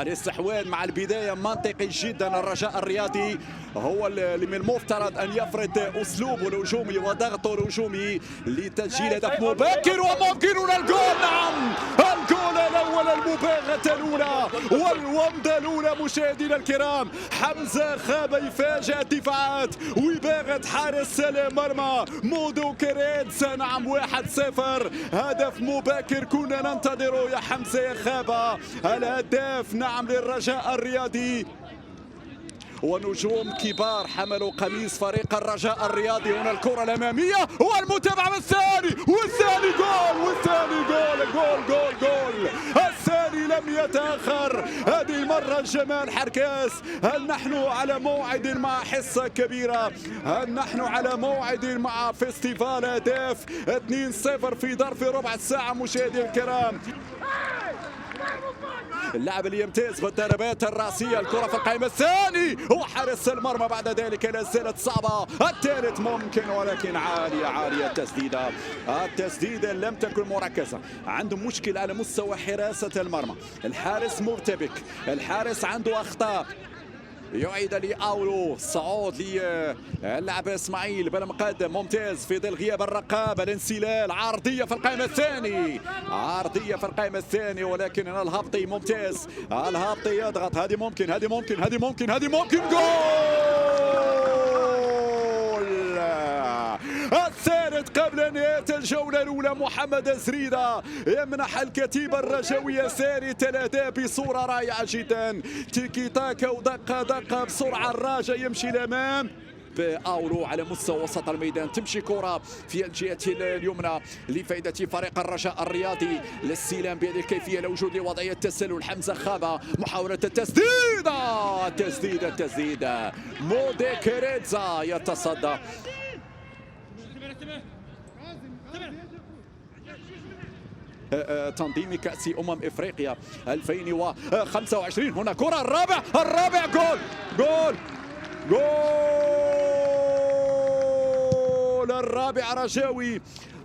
الاستحواذ مع البداية منطقي جدا. الرجاء الرياضي هو اللي من المفترض أن يفرض أسلوبه الهجومي وضغطه الهجومي لتسجيل هدف مبكر وممكن الجول. نعم، الجول الأول، المباغتة الأولى والومضة الأولى. مشاهدينا الكرام، حمزة خاب يفاجئ الدفاعات ويباغت حارس المرمى مودو كريتسا. نعم، 1-0، هدف مبكر كنا ننتظره يا حمزة يا خابة. الهداف نعم للرجاء الرياضي، ونجوم كبار حملوا قميص فريق الرجاء الرياضي. هنا الكرة الأمامية والمتابعة والثاني جول، والثاني جول. الثاني لم يتأخر هذه المرة. جمال حركاس، هل نحن على موعد مع حصة كبيرة؟ هل نحن على موعد مع فيستيفال أهداف؟ 2-0 في ظرف ربع ساعة. مشاهدي الكرام، اللاعب اللي يمتاز بالضربات الراسية. الكرة في القائمة الثاني وحارس المرمى بعد ذلك لا زالت صعبة. الثالث ممكن ولكن عالية التسديدة لم تكن مركزة. عندهم مشكلة على مستوى حراسة المرمى. الحارس مرتبك، الحارس عنده أخطاء. يعيد لأولو الصعود للعب اسماعيل بالمقدم، ممتاز في ظل غياب الرقابه. الانسلال، عرضيه في القائمه الثانيه، ولكن الهبطي ممتاز. الهبطي يضغط، هذه ممكن جول. الثالث قبل نهاية الجولة الأولى. محمد زريدة يمنح الكتيبة الرجوية ثالث الأهداف بصورة رائعة جدا. تيكي تاكا ودقة بسرعة. الراجع يمشي الأمام بأولو على مستوى وسط الميدان. تمشي كرة في الجهة اليمنى لفائدة فريق الرجاء الرياضي. للسلام بهذه الكيفية لوجود لوضعية تسلل. حمزة خابة، محاولة التسديدة. مودي كريتزا يتصدى. تنظيم كأس إفريقيا 2025. هنا كرة الرابع جول.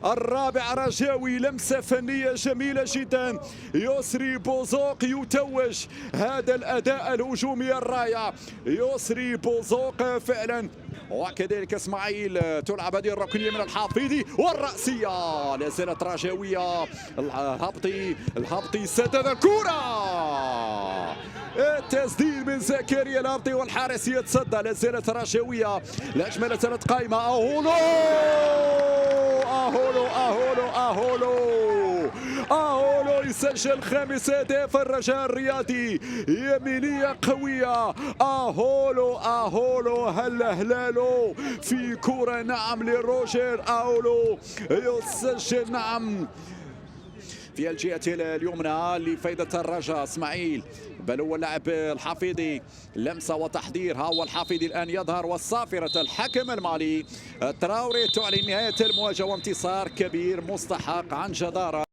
الرابع رجاوي. لمسة فنية جميلة جدا. يسري بوزوق يتوج هذا الأداء الهجومي الرائع. يسري بوزوق فعلا. وكذلك اسماعيل تلعب هذه الركنية من الحافظي والرأسية لا زالت رجاوية. الهبطي سدد الكرة. التسديد من زكريا الهبطي والحارس يتصدى. لا زالت رجاوية. الهجمة لا زالت قائمة. أهولو يسجل 5 أهداف. الرجاء الرياضي يمينية قوية. أهولو هلالو في كرة نعم لروجر أهولو يسجل نعم في الجهة اليمنى لفائدة الرجاء. اسماعيل بل هو اللاعب الحافظي. لمسة وتحضير. ها هو الحافظي الآن يظهر والصافرة الحكم المالي تراوري تعلن نهاية المواجهة وانتصار كبير مستحق عن جدارة.